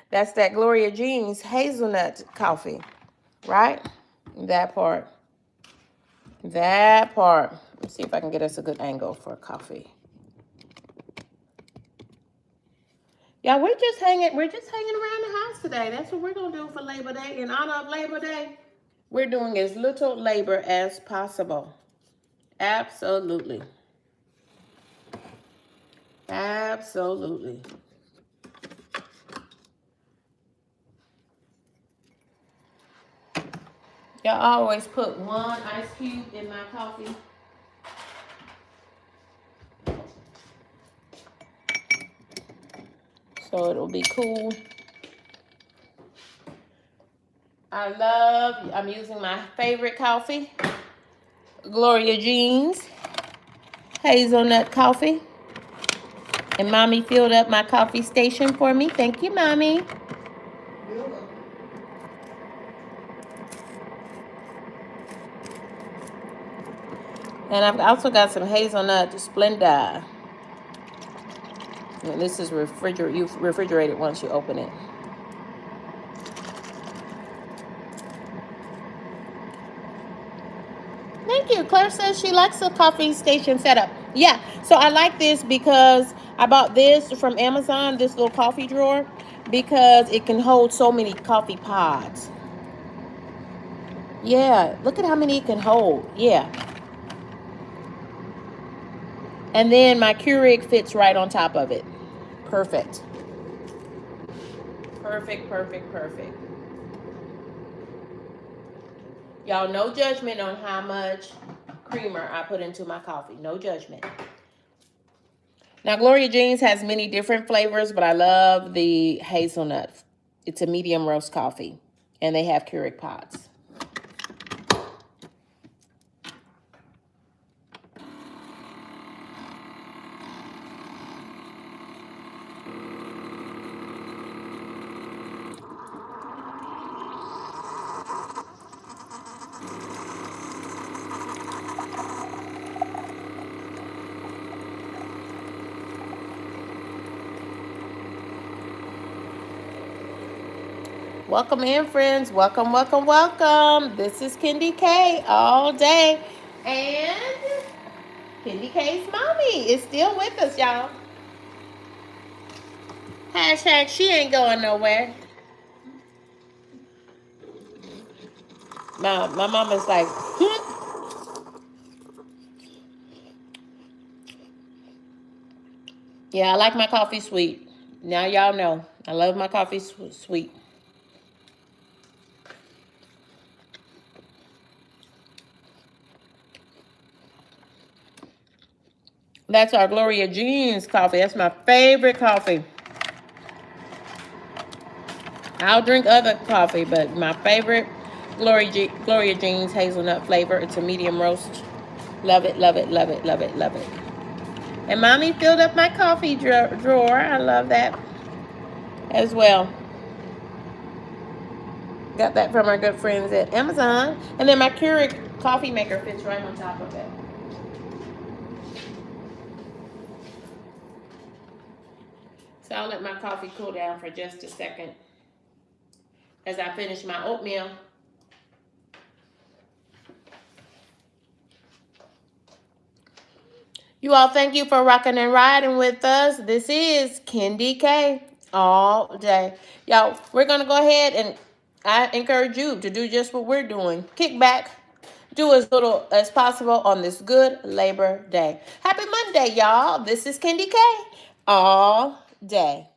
That's that Gloria Jeans hazelnut coffee, right? That part. That part. Let's see if I can get us a good angle for coffee. Yeah, we're just hanging around the house today. That's what we're gonna do for Labor Day. In honor of Labor Day, we're doing as little labor as possible. Absolutely. Absolutely. Y'all always put one ice cube in my coffee. So it'll be cool. I'm using my favorite coffee, Gloria Jeans Hazelnut coffee. And Mommy filled up my coffee station for me. Thank you, Mommy. And I've also got some hazelnut Splenda. And this is you refrigerate it once you open it. Thank you. Claire says she likes the coffee station setup. Yeah, so I like this because I bought this from Amazon, this little coffee drawer, because it can hold so many coffee pods. Yeah, look at how many it can hold. Yeah. And then my Keurig fits right on top of it. Perfect. Perfect, perfect, perfect. Y'all, no judgment on how much creamer I put into my coffee. No judgment. Now, Gloria Jeans has many different flavors, but I love the hazelnut. It's a medium roast coffee, and they have Keurig pods. Welcome in, friends. Welcome, welcome, welcome. This is KendyK all day. And KendyK's mommy is still with us, y'all. Hashtag she ain't going nowhere. My mama's like, yeah, I like my coffee sweet. Now y'all know. I love my coffee sweet. That's our Gloria Jeans coffee. That's my favorite coffee. I'll drink other coffee, but my favorite Gloria Jeans hazelnut flavor. It's a medium roast. Love it, love it, love it, love it, love it. And Mommy filled up my coffee drawer. I love that as well. Got that from our good friends at Amazon. And then my Keurig coffee maker fits right on top of it. So I'll let my coffee cool down for just a second as I finish my oatmeal. You all, thank you for rocking and riding with us. This is KendyK all day. Y'all, we're going to go ahead and I encourage you to do just what we're doing. Kick back. Do as little as possible on this good Labor Day. Happy Monday, y'all. This is KendyK all day.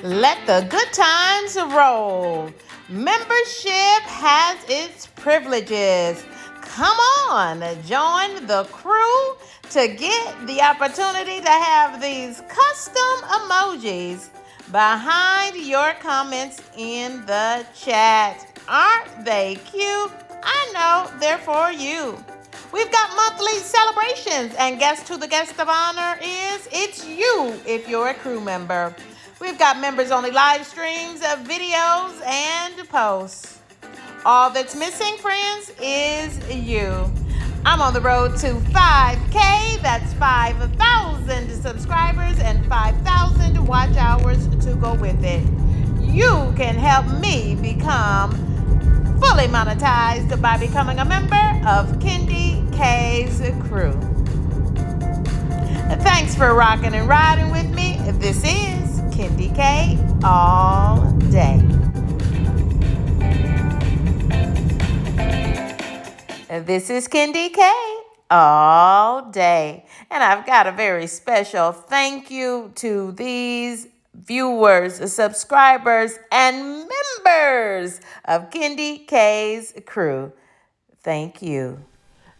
Let the good times roll. Membership has its privileges. Come on, join the crew to get the opportunity to have these custom emojis behind your comments in the chat. Aren't they cute? I know they're for you. We've got monthly celebrations, and guess who the guest of honor is? It's you if you're a crew member. We've got members-only live streams, videos, and posts. All that's missing, friends, is you. I'm on the road to 5K. That's 5,000 subscribers and 5,000 watch hours to go with it. You can help me become fully monetized by becoming a member of KendyK's crew. Thanks for rocking and riding with me. This is KendyK all day. This is KendyK all day. And I've got a very special thank you to these viewers, subscribers, and members of KendyK's crew. Thank you.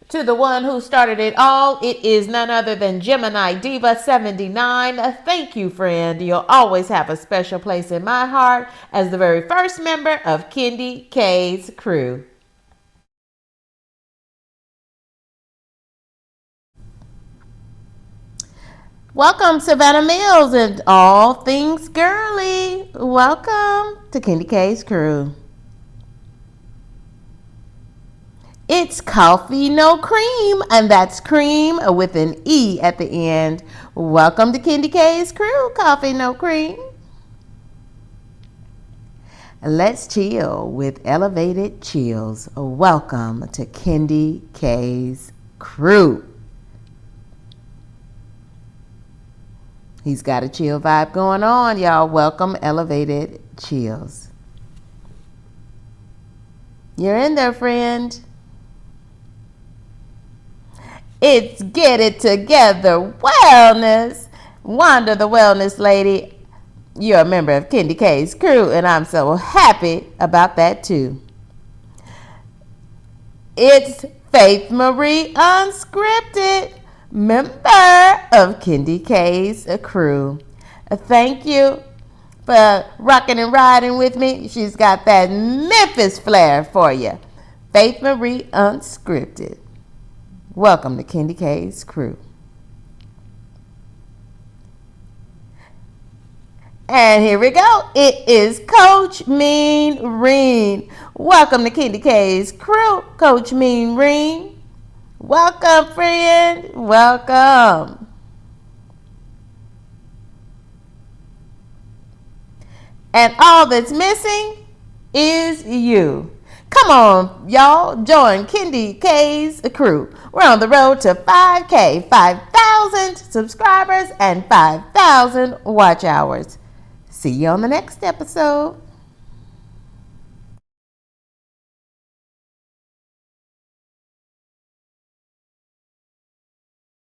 To the one who started it all, it is none other than Gemini Diva 79. Thank you, friend. You'll always have a special place in my heart as the very first member of KendyK's crew. Welcome, Savannah Mills and all things girly. Welcome to KendyK's crew. It's coffee, no cream, and that's cream with an E at the end. Welcome to KendyK's crew, coffee, no cream. Let's chill with elevated chills. Welcome to KendyK's crew. He's got a chill vibe going on, y'all. Welcome, elevated chills. You're in there, friend. It's Get It Together Wellness. Wanda the Wellness Lady. You're a member of KendyK's crew, and I'm so happy about that too. It's Faith Marie Unscripted, member of KendyK's crew. Thank you for rocking and riding with me. She's got that Memphis flair for you. Faith Marie Unscripted. Welcome to KendyK's crew. And here we go. It is Coach Mean Reen. Welcome to KendyK's crew, Coach Mean Reen. Welcome, friend. Welcome. And all that's missing is you. Come on, y'all. Join KendyK's crew. We're on the road to 5K, 5,000 subscribers, and 5,000 watch hours. See you on the next episode.